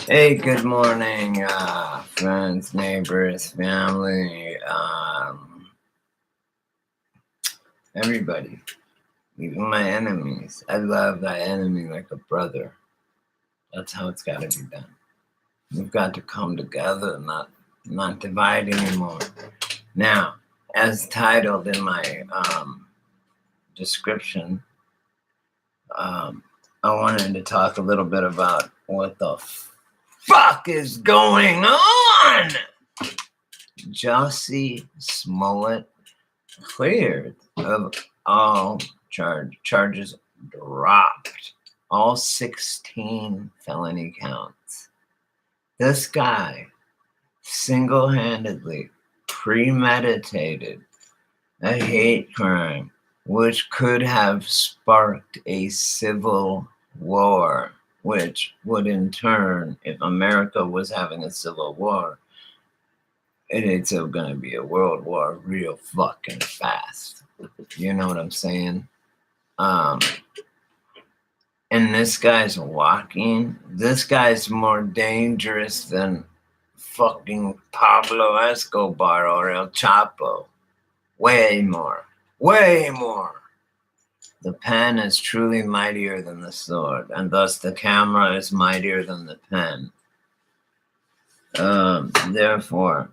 Hey, good morning, friends, neighbors, family, everybody, even my enemies. I love thy enemy like a brother. That's how it's got to be done. We've got to come together, not divide anymore. Now, as titled in my description, I wanted to talk a little bit about what the fuck is going on. JUSSIE Smollett cleared of all charges, dropped all 16 felony counts. This guy single-handedly premeditated a hate crime which could have sparked a civil war, which would in turn, if America was having a civil war, it's going to be a world war real fucking fast. You know what I'm saying? And this guy's walking. This guy's more dangerous than fucking Pablo Escobar or El Chapo. Way more. Way more. The pen is truly mightier than the sword, and thus the camera is mightier than the pen. Therefore,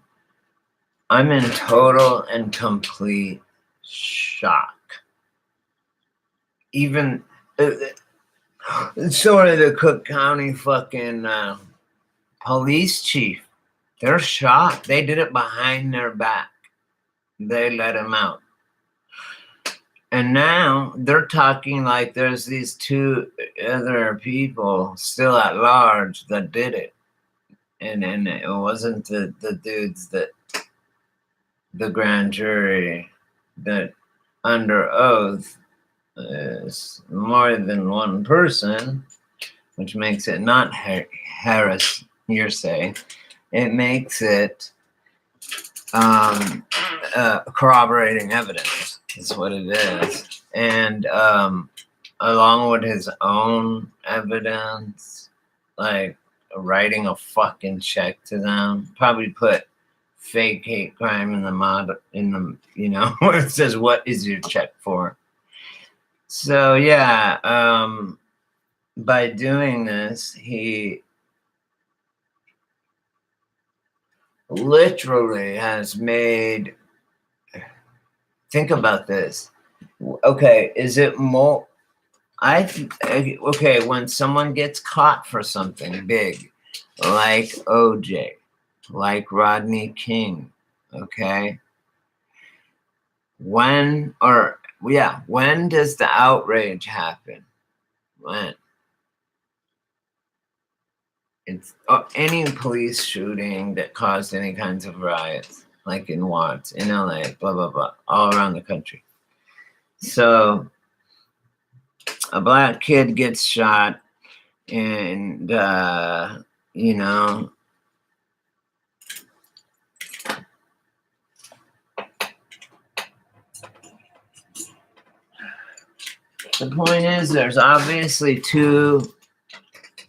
I'm in total and complete shock. Even sort of the Cook County fucking police chief, they're shocked. They did it behind their back. They let him out. And now they're talking like there's these two other people still at large that did it. And it wasn't the dudes that the grand jury that under oath is more than one person, which makes it not hearsay. It makes it corroborating evidence is what it is. And along with his own evidence, like writing a fucking check to them, probably put fake hate crime in the where it says what is your check for. So yeah, by doing this, he literally has made, think about this. Okay, is it more, okay, when someone gets caught for something big, like OJ, like Rodney King, okay? When does the outrage happen? When? It's any police shooting that caused any kinds of riots, like in Watts, in LA, blah, blah, blah, all around the country. So a black kid gets shot and, you know, the point is there's obviously two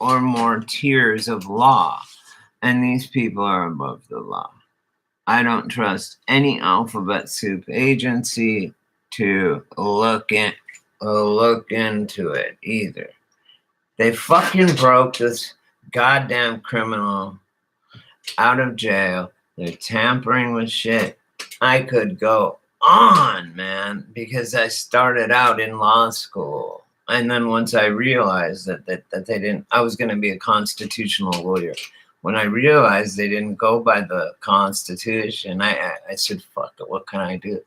or more tiers of law, and these people are above the law. I don't trust any alphabet soup agency to look into it either. They fucking broke this goddamn criminal out of jail. They're tampering with shit. I could go on, man, because I started out in law school. And then once I realized that they didn't, I was going to be a constitutional lawyer. When I realized they didn't go by the Constitution, I said, fuck it, what can I do?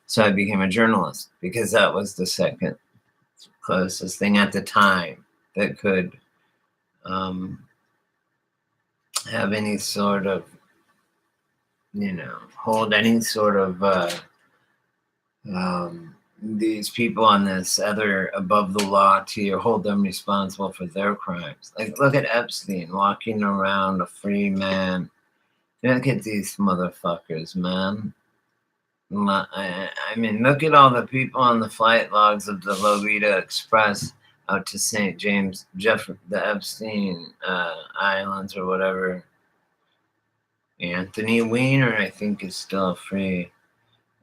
So I became a journalist because that was the second closest thing at the time that could have any sort of, hold any sort of these people on this other above the law tier, hold them responsible for their crimes. Like, look at Epstein walking around a free man. Look at these motherfuckers, man. I mean, look at all the people on the flight logs of the Lolita Express out to St. James, the Epstein Islands or whatever. Anthony Weiner, I think, is still free.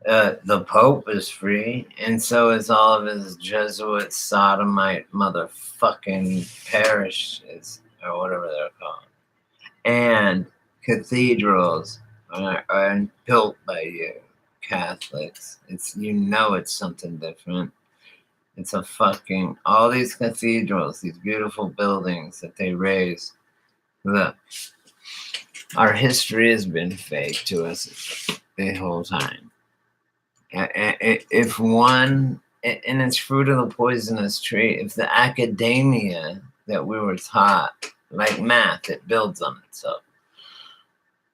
The Pope is free, and so is all of his Jesuit sodomite motherfucking parishes, or whatever they're called. And cathedrals are built by you, Catholics. It's it's something different. It's a fucking all these cathedrals, these beautiful buildings that they raise. Look, our history has been fake to us the whole time. If one, and it's fruit of the poisonous tree, if the academia that we were taught, like math, it builds on itself.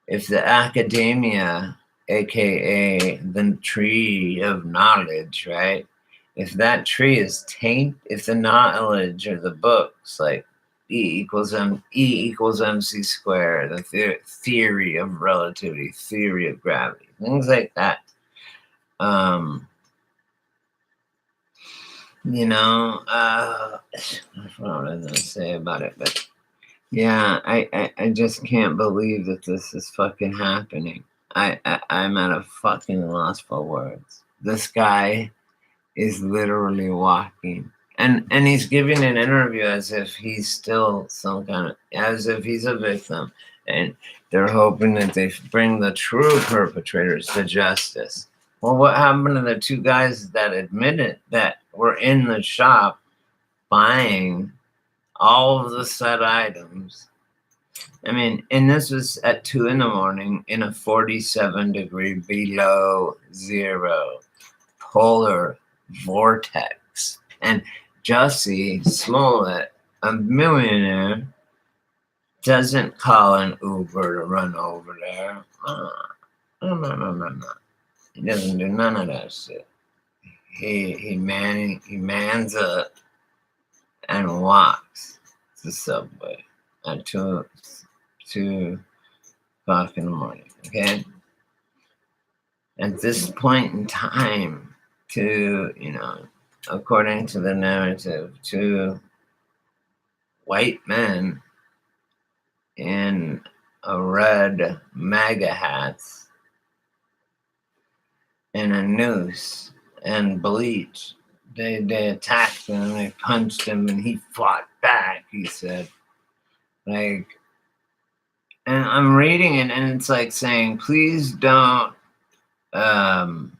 If the academia, aka the tree of knowledge, right? If that tree is tainted, if the knowledge or the books like E equals MC squared, the theory of relativity, theory of gravity, things like that. I forgot what I was gonna say about it, but yeah, I just can't believe that this is fucking happening. I'm at a fucking loss for words. This guy is literally walking, and he's giving an interview as if he's still as if he's a victim, and they're hoping that they bring the true perpetrators to justice. Well, what happened to the two guys that admitted that were in the shop buying all of the said items? I mean, and this was at 2 a.m. in a 47-degree below zero polar vortex. And JUSSIE Smollett, a millionaire, doesn't call an Uber to run over there. No. He doesn't do none of that shit. He mans up and walks to the subway at 2 o'clock in the morning. Okay. At this point in time, according to the narrative, two white men in a red MAGA hats and a noose and bleach. They attacked him, they punched him, and he fought back, he said. And I'm reading it, and it's like saying, please don't, the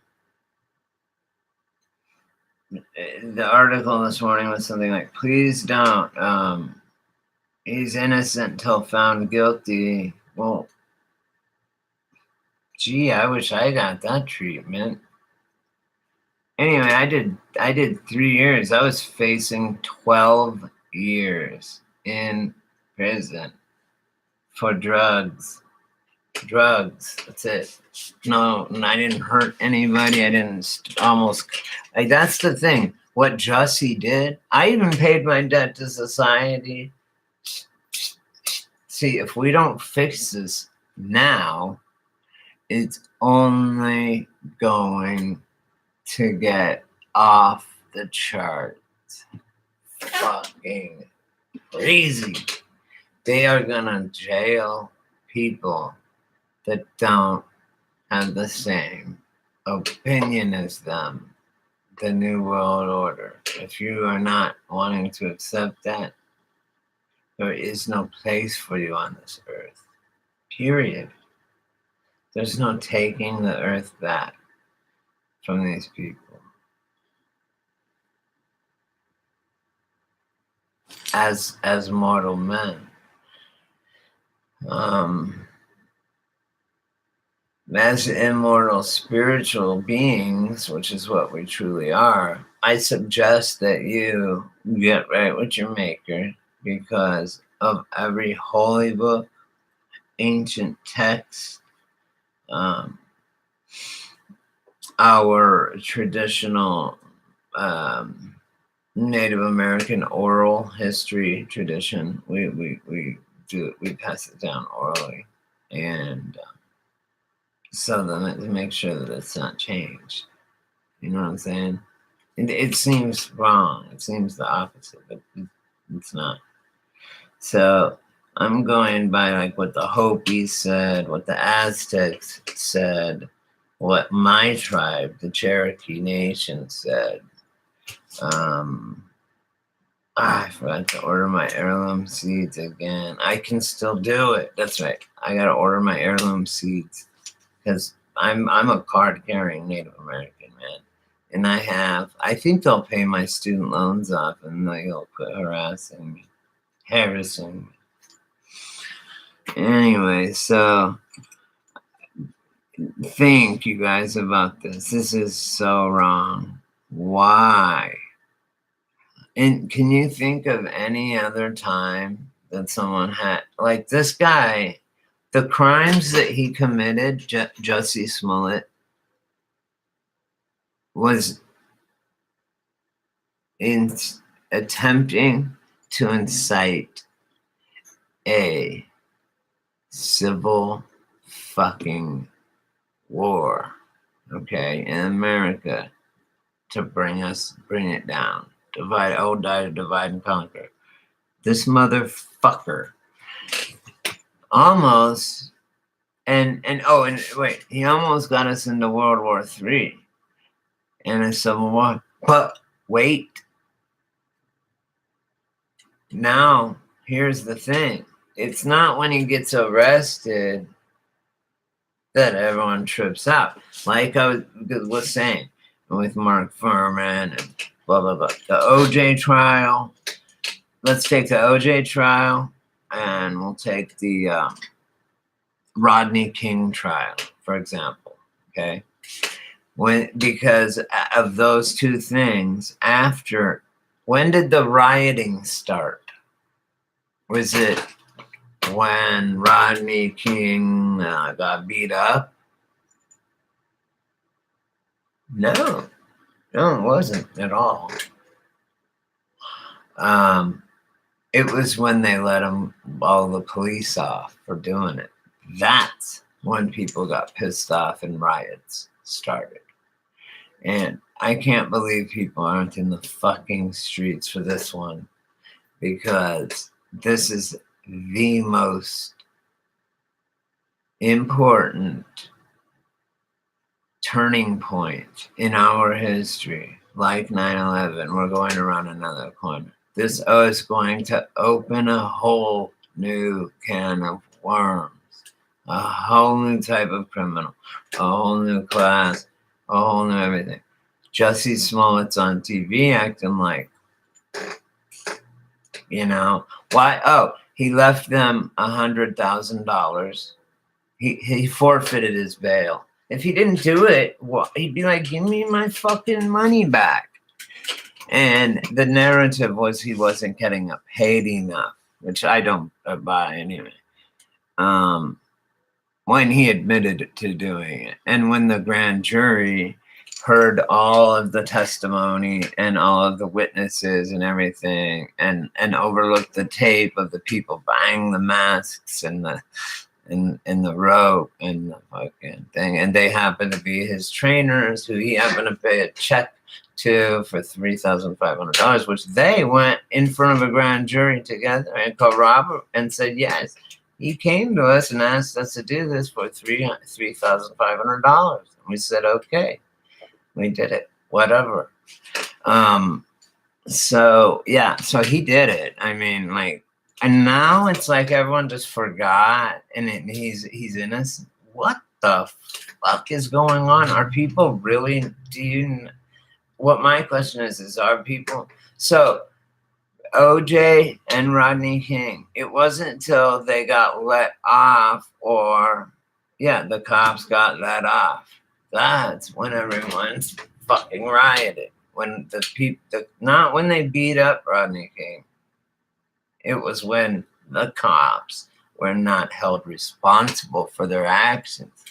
article this morning was something like, please don't, he's innocent until found guilty. Well, gee, I wish I got that treatment. Anyway, I did 3 years. I was facing 12 years in prison for drugs. That's it. No, I didn't hurt anybody. I didn't that's the thing. What JUSSIE did, I even paid my debt to society. See, if we don't fix this now, it's only going to get off the charts. Fucking crazy. They are gonna jail people that don't have the same opinion as them. The New World Order. If you are not wanting to accept that, there is no place for you on this earth. Period. There's no taking the earth back from these people. As mortal men. As immortal spiritual beings, which is what we truly are, I suggest that you get right with your maker, because of every holy book, ancient text, our traditional Native American oral history tradition, we pass it down orally, and so then to make sure that it's not changed. You know what I'm saying? It seems wrong. It seems the opposite, but it's not. So I'm going by like what the Hopis said, what the Aztecs said, what my tribe, the Cherokee Nation, said. I forgot to order my heirloom seeds again. I can still do it. That's right. I gotta order my heirloom seeds because I'm a card-carrying Native American man, and I think they'll pay my student loans off, and they'll quit harassing me. Anyway, so think, you guys, about this. This is so wrong. Why? And can you think of any other time that someone had, like this guy, the crimes that he committed, Jussie Smollett, was in attempting to incite a civil fucking war, okay, in America to bring it down. Divide and conquer. This motherfucker almost, and wait, he almost got us into World War III and a civil war. But wait, now here's the thing. It's not when he gets arrested that everyone trips out. Like I was saying with Mark Furman and blah, blah, blah. The OJ trial. Let's take the OJ trial and we'll take the Rodney King trial, for example. Okay. Because of those two things, when did the rioting start? Was it when Rodney King got beat up? No, it wasn't at all. It was when they let all the police off for doing it. That's when people got pissed off and riots started. And I can't believe people aren't in the fucking streets for this one, because this is the most important turning point in our history. Like 9/11, we're going around another corner. This is going to open a whole new can of worms, a whole new type of criminal, a whole new class, a whole new everything. Jussie Smollett's on TV acting like, why? Oh, he left them $100,000. He forfeited his bail. If he didn't do it, he'd be like, give me my fucking money back. And the narrative was he wasn't getting paid enough, which I don't buy anyway. When he admitted to doing it, and when the grand jury heard all of the testimony and all of the witnesses and everything, and overlooked the tape of the people buying the masks and the rope and the fucking thing, and they happened to be his trainers, who he happened to pay a check to for $3,500, which they went in front of a grand jury together and corroborated and said, yes, he came to us and asked us to do this for $3,500. And we said, okay, we did it, whatever. So yeah, so he did it. I mean, like, and now it's like everyone just forgot, and he's innocent. What the fuck is going on? Are people really? What my question is are people? So OJ and Rodney King, it wasn't until they got let off, the cops got let off. That's when everyone's fucking rioted. When not when they beat up Rodney King. It was when the cops were not held responsible for their actions.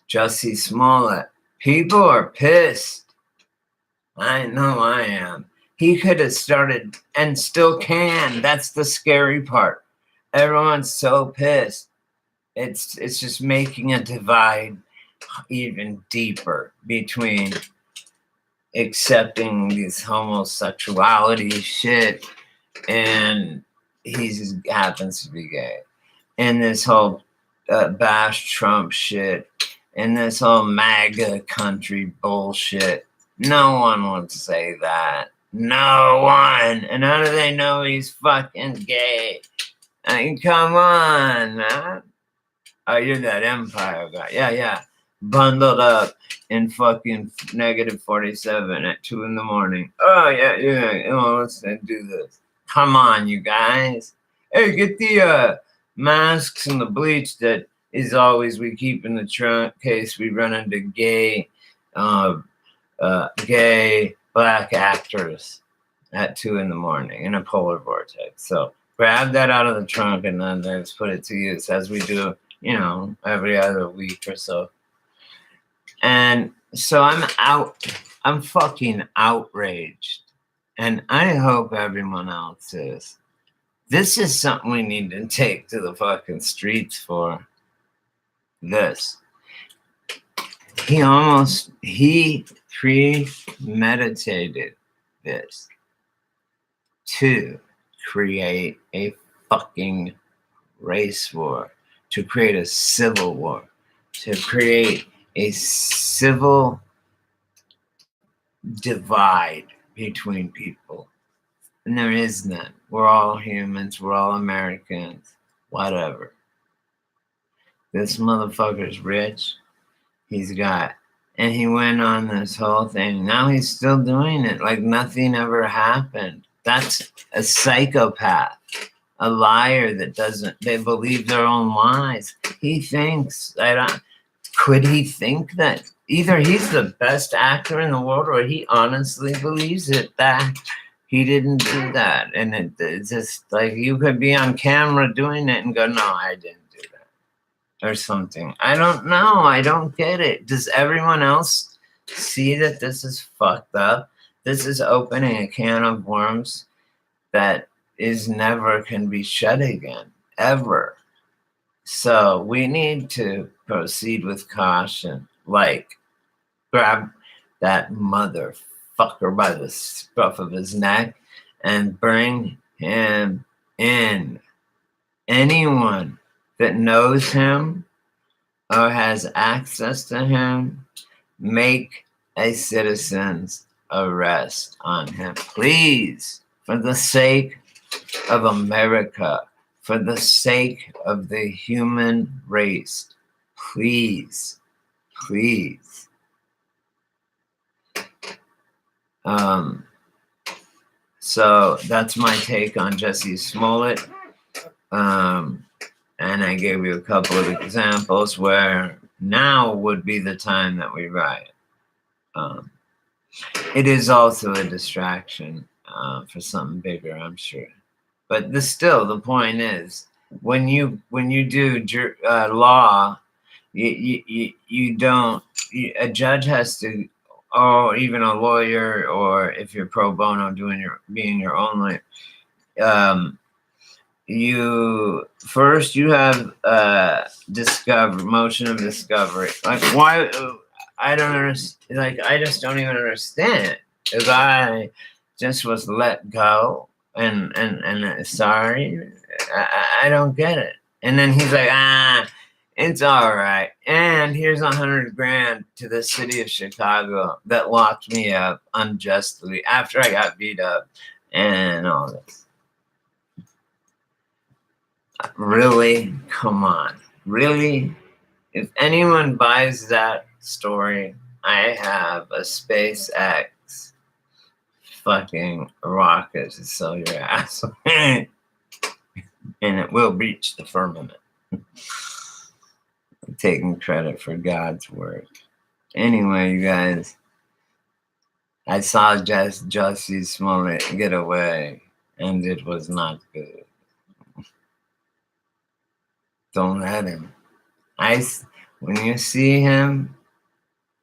Jussie Smollett, people are pissed. I know I am. He could have started, and still can. That's the scary part. Everyone's so pissed. It's just making a divide even deeper between accepting this homosexuality shit, and he happens to be gay. And this whole bash Trump shit, and this whole MAGA country bullshit. No one would say that. No one. And how do they know he's fucking gay? I mean, come on, man. Oh, you're that Empire guy. Yeah. Bundled up in fucking -47 at 2 in the morning. Oh, yeah. Oh, let's do this. Come on, you guys. Hey, get the masks and the bleach that is always we keep in the trunk in case we run into gay black actors at 2 in the morning in a polar vortex. So grab that out of the trunk and then let's put it to use as we do, every other week or so. And so I'm fucking outraged. And I hope everyone else is. This is something we need to take to the fucking streets for. This. He premeditated this to create a fucking race war, to create a civil war, to create a civil divide between people. And there is none. We're all humans. We're all Americans. Whatever. This motherfucker's rich. And he went on this whole thing. Now he's still doing it like nothing ever happened. That's a psychopath, a liar they believe their own lies. He thinks, could he think that either he's the best actor in the world or he honestly believes it, that he didn't do that. And it's just like you could be on camera doing it and go, no, I didn't do that. Or something. I don't know. I don't get it. Does everyone else see that this is fucked up? This is opening a can of worms that never can be shut again, ever. So we need to proceed with caution. Like, grab that motherfucker by the scruff of his neck and bring him in. Anyone that knows him or has access to him, make a citizen's arrest on him. Please, for the sake of America, for the sake of the human race, please. So that's my take on Jussie Smollett. And I gave you a couple of examples where now would be the time that we riot. It is also a distraction for something bigger, I'm sure. But the point is, when you do law, you don't. A judge has to, or even a lawyer, or if you're pro bono being your own lawyer. You have motion of discovery. Like, why? I don't understand. Like, I just don't even understand. If I just was let go and sorry, I don't get it. And then he's like, it's all right. And here's $100,000 to the city of Chicago that locked me up unjustly after I got beat up and all this. Really? Come on. Really? If anyone buys that story, I have a SpaceX fucking rocket to sell your ass. And it will reach the firmament. I'm taking credit for God's work. Anyway, you guys, I saw Jussie Smollett get away, and it was not good. Don't let him. When you see him,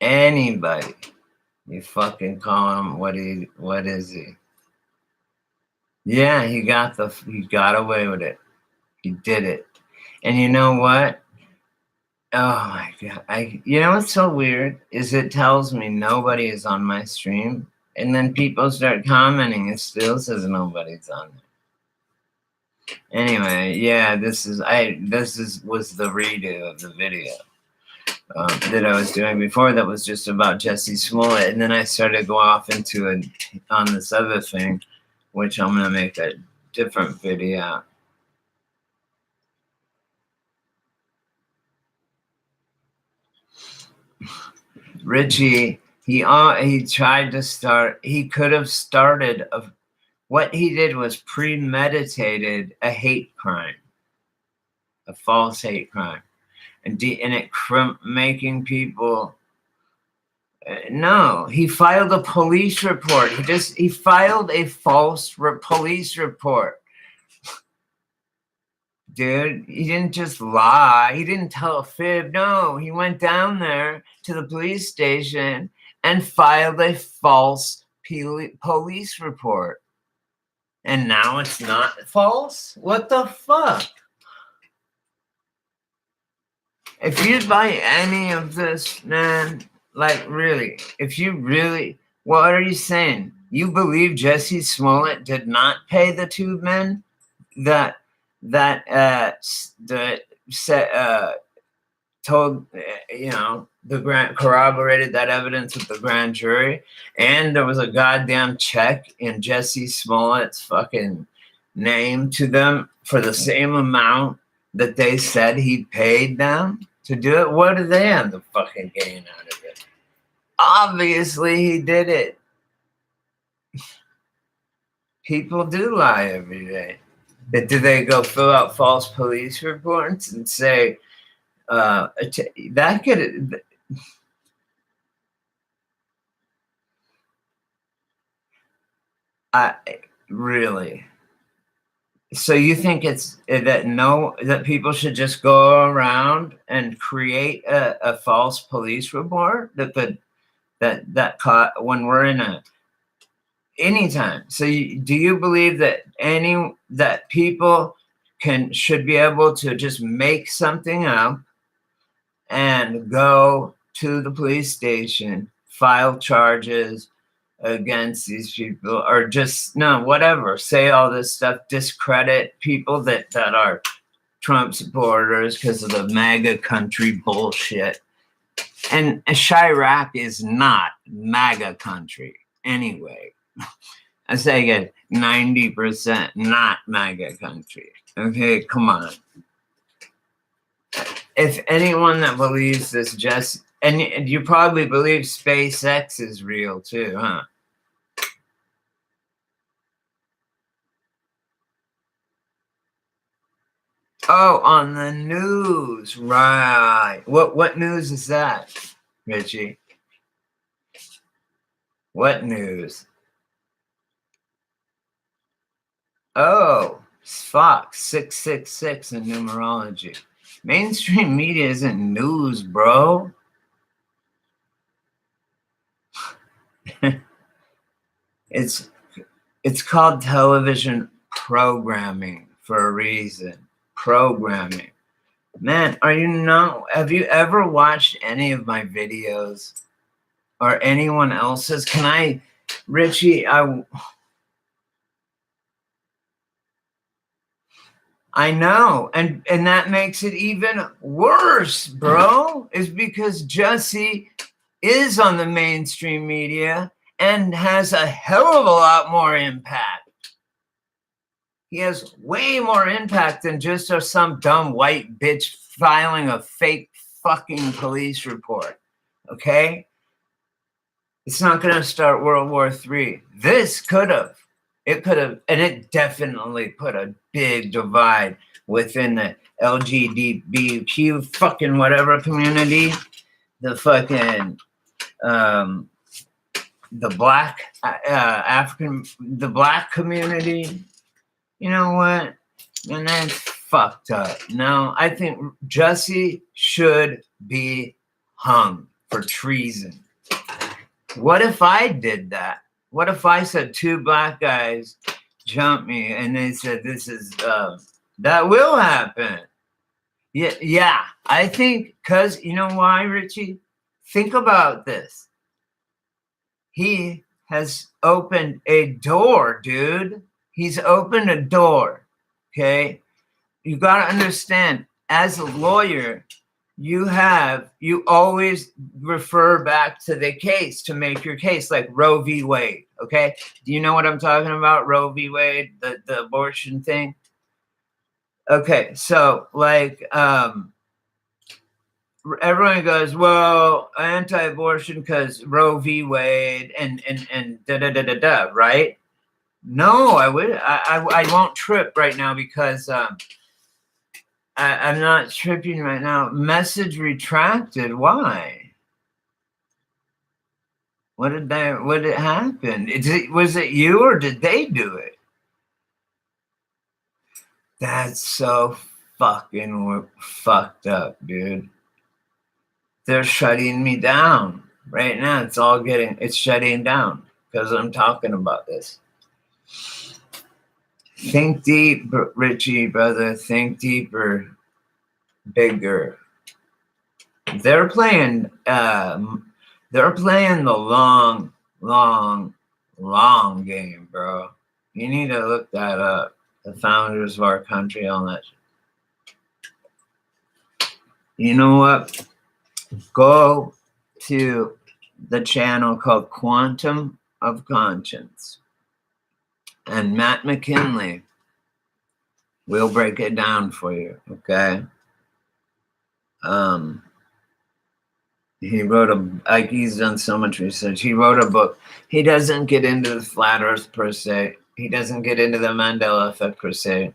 anybody, you fucking call him what is he? Yeah, he got away with it. He did it. And you know what? Oh my God. You know what's so weird is it tells me nobody is on my stream. And then people start commenting. It still says nobody's on there. Anyway, yeah, this was the redo of the video that I was doing before. That was just about Jussie Smollett, and then I started to go off into it on this other thing, which I'm gonna make a different video. Richie, he tried to start. He could have started what he did was premeditated a hate crime, a false hate crime, and making people. No, he filed a police report. He filed a false police report. Dude, he didn't just lie. He didn't tell a fib. No, he went down there to the police station and filed a false police report. And now it's not false? What the fuck? If you buy any of this, man, like really, what are you saying? You believe Jussie Smollett did not pay the two men that told, corroborated that evidence with the grand jury, and there was a goddamn check in Jussie Smollett's fucking name to them for the same amount that they said he paid them to do it? What do they have to fucking gain out of it? Obviously, he did it. People do lie every day. Do they go fill out false police reports and say that could? Really? So you think it's that people should just go around and create a false police report that caught when we're in anytime? So do you believe that people should be able to just make something up and go to the police station, file charges against these people, or just whatever, say all this stuff, discredit people that are Trump supporters because of the MAGA country bullshit? And Chirac is not MAGA country anyway. I say again, 90% not MAGA country. Okay, come on. If anyone that believes this and you probably believe SpaceX is real too, huh? Oh, on the news, right? What news is that, Richie? What news? Oh, Fox 666 in numerology. Mainstream media isn't news, bro. It's called television programming for a reason. Programming. Man, have you ever watched any of my videos or anyone else's? Richie, I know, and that makes it even worse, bro, is because Jussie is on the mainstream media and has a hell of a lot more impact. He has way more impact than just some dumb white bitch filing a fake fucking police report, okay? It's not going to start World War III. This could have. It could have, and it definitely put a big divide within the LGBTQ fucking whatever community, the fucking the black the black community. You know what? And that's fucked up. No, I think Jussie should be hung for treason. What if I did that? What if I said two black guys jumped me and they said this is that will happen? Yeah. I think because you know why, Richie? Think about this. He has opened a door, dude. He's opened a door. Okay. You got to understand, as a lawyer, you always refer back to the case to make your case, like Roe v. Wade. Okay. Do you know what I'm talking about? Roe v. Wade, the abortion thing. Okay. So like, everyone goes, well, anti-abortion because Roe v. Wade and da da da da da, right? No, I won't trip right now because I'm not tripping right now. Message retracted. Why? What did happen? Was it you or did they do it? That's so fucking fucked up, dude. They're shutting me down right now. It's shutting down because I'm talking about this. Think deep, Richie, brother. Think deeper, bigger. They're playing the long game, bro. You need to look that up. The founders of our country, all that. You know what? Go to the channel called Quantum of Conscience. And Matt McKinley will break it down for you, okay? He wrote he's done so much research. He wrote a book. He doesn't get into the flat earth per se. He doesn't get into the Mandela effect per se.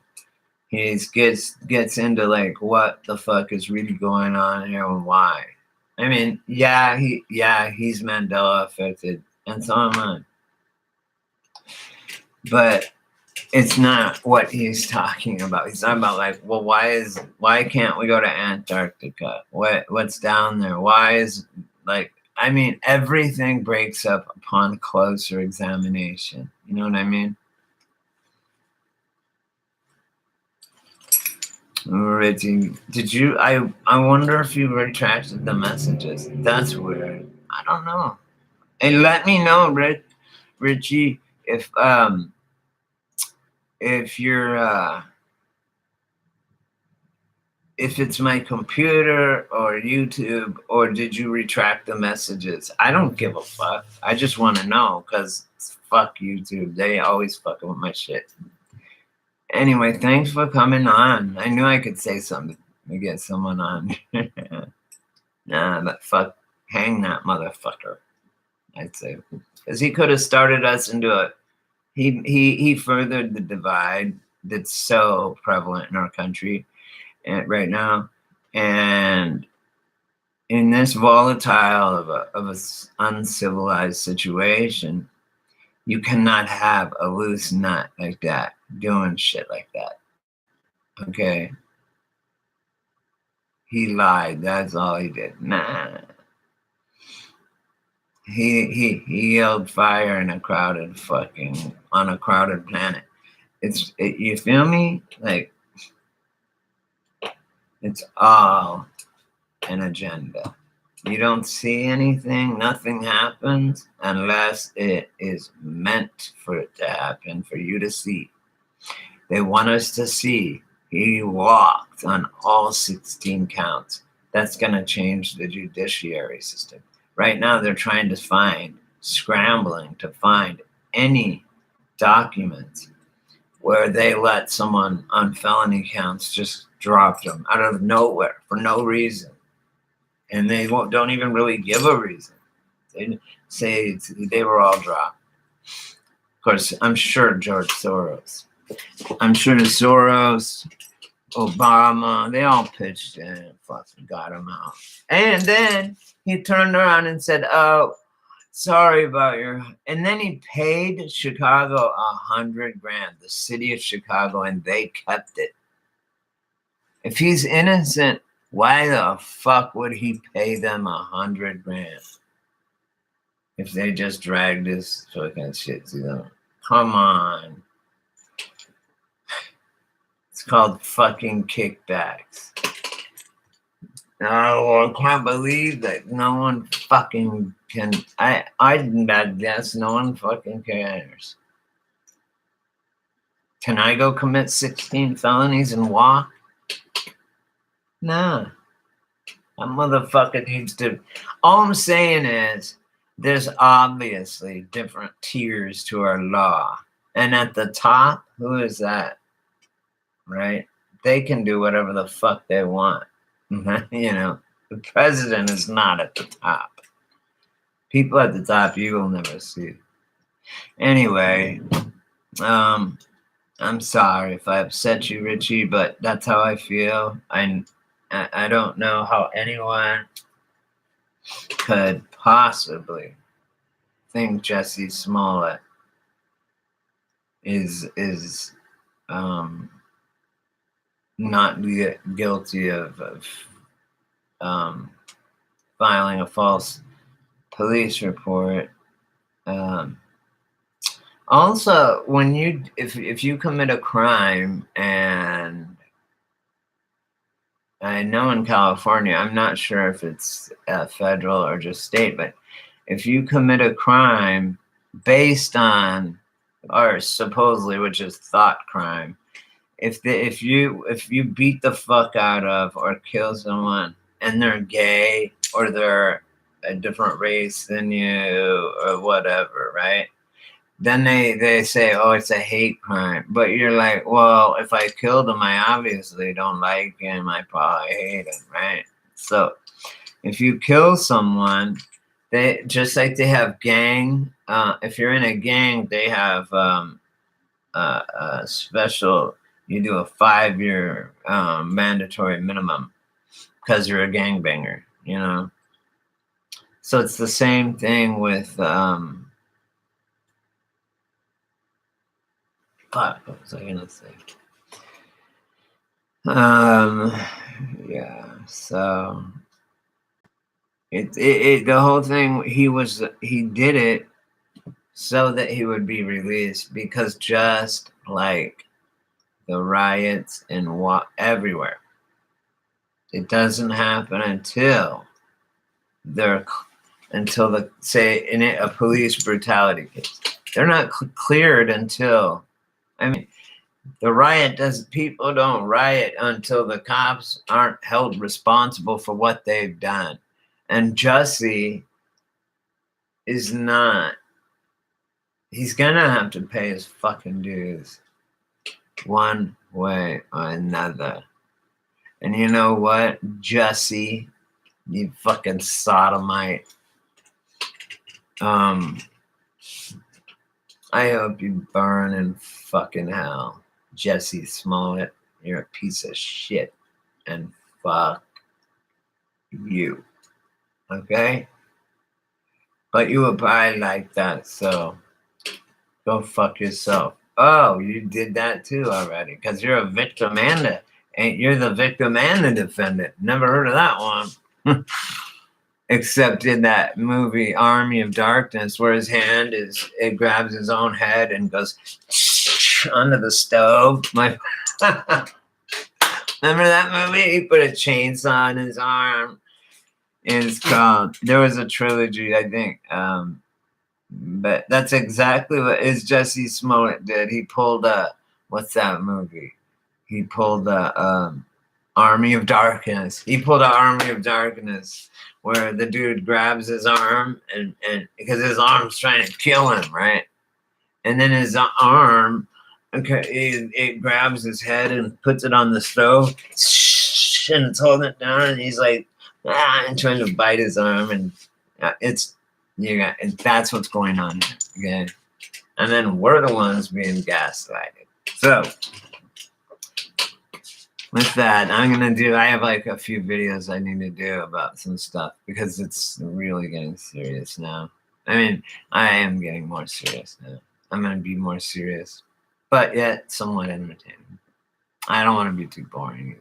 He gets into like what the fuck is really going on here and why. I mean, he's Mandela affected, and so am I. But it's not what he's talking about. He's talking about like, well, why can't we go to Antarctica? What's down there? Why is like, I mean, everything breaks up upon closer examination. You know what I mean? Richie, did you? I wonder if you retracted the messages. That's weird. I don't know. And let me know, Richie, if you're if it's my computer or YouTube, or did you retract the messages? I don't give a fuck. I just want to know because fuck YouTube. They always fucking with my shit. Anyway, thanks for coming on. I knew I could say something to get someone on. Nah, but fuck, hang that motherfucker. I'd say because he could have started us into a. He furthered the divide that's so prevalent in our country right now, and in this volatile of a uncivilized situation, you cannot have a loose nut like that doing shit like that. Okay, he lied. That's all he did. Nah, he yelled fire in a crowded on a crowded planet. You feel me? Like it's all an agenda. You don't see anything, nothing happens unless it is meant for it to happen, for you to see. They want us to see he walked on all 16 counts. That's going to change the judiciary system. Right now, they're trying to scrambling to find any documents where they let someone on felony counts just drop them out of nowhere for no reason. And they don't even really give a reason. They say they were all dropped. Of course, I'm sure George Soros. I'm sure Soros, Obama, they all pitched in and fucking got him out. And then he turned around and said, oh, sorry about your... And then he paid Chicago $100,000, the city of Chicago, and they kept it. If he's innocent, why the fuck would he pay them $100,000 if they just dragged this fucking shit to them? Come on. It's called fucking kickbacks. Oh, I can't believe that no one fucking can. I guess no one fucking cares. Can I go commit 16 felonies and walk? Nah. That motherfucker needs to. All I'm saying is there's obviously different tiers to our law. And at the top, who is that? Right? They can do whatever the fuck they want. You know, the president is not at the top. People at the top you will never see. Anyway, I'm sorry if I upset you, Richie, but that's how I feel. I don't know how anyone could possibly think Jussie Smollett is not guilty of filing a false police report. Also, when if you commit a crime, and I know in California, I'm not sure if it's federal or just state, but if you commit a crime based on, or supposedly, which is thought crime, if you beat the fuck out of or kill someone and they're gay or they're a different race than you or whatever, right? Then they say, oh, it's a hate crime. But you're like, well, if I killed him, I obviously don't like him. I probably hate him, right? So if you kill someone, they just like they have gang. If you're in a gang, they have a special. You do a 5-year mandatory minimum because you're a gangbanger, you know. So it's the same thing with. What was I gonna say? Yeah. So the whole thing. He did it so that he would be released, because just like the riots and everywhere, it doesn't happen until say in a police brutality case, they're not cleared until. I mean, people don't riot until the cops aren't held responsible for what they've done. And Jussie is not. He's gonna have to pay his fucking dues one way or another. And you know what, Jussie, you fucking sodomite. I hope you burn in fucking hell. Jussie Smollett, you're a piece of shit. And fuck you. Okay? But you would probably like that, so go fuck yourself. Oh, you did that too already, because you're a victim you're the victim and the defendant. Never heard of that one. Except in that movie Army of Darkness, where his hand it grabs his own head and goes under the stove. Remember that movie? He put a chainsaw in his arm. It's called. There was a trilogy, I think. But that's exactly what Jussie Smollett did. He pulled what's that movie? He pulled Army of Darkness. He pulled an Army of Darkness, where the dude grabs his arm and because his arm's trying to kill him, right? And then his arm, it grabs his head and puts it on the stove, and it's holding it down, and he's like, and trying to bite his arm, and and that's what's going on here, okay? And then we're the ones being gaslighted. So with that, I have like a few videos I need to do about some stuff, because it's really getting serious now. I mean, I am getting more serious now. I'm going to be more serious, but yet somewhat entertaining. I don't want to be too boring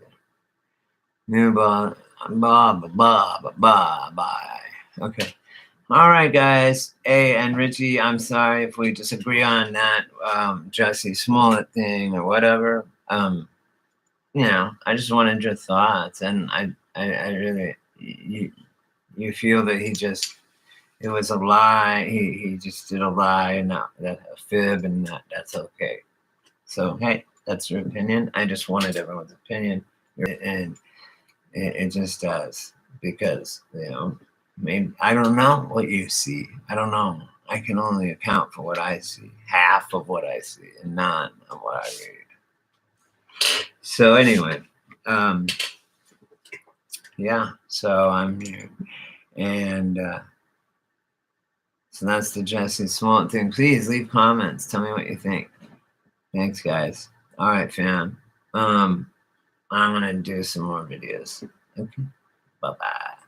either. Blah, blah, blah, blah, blah, bye. Okay. All right, guys. Hey, and Richie, I'm sorry if we disagree on that Jussie Smollett thing or whatever. You know, I just wanted your thoughts, and I really, you feel that it was a lie. He just did a lie and not that a fib, and that's okay. So hey, that's your opinion. I just wanted everyone's opinion, and it just does, because maybe I don't know what you see. I don't know. I can only account for what I see, half of what I see, and none of what I read. So anyway, yeah. So I'm here, and so that's the Jussie Smollett thing. Please leave comments. Tell me what you think. Thanks, guys. All right, fam. I'm gonna do some more videos. Okay. Bye bye.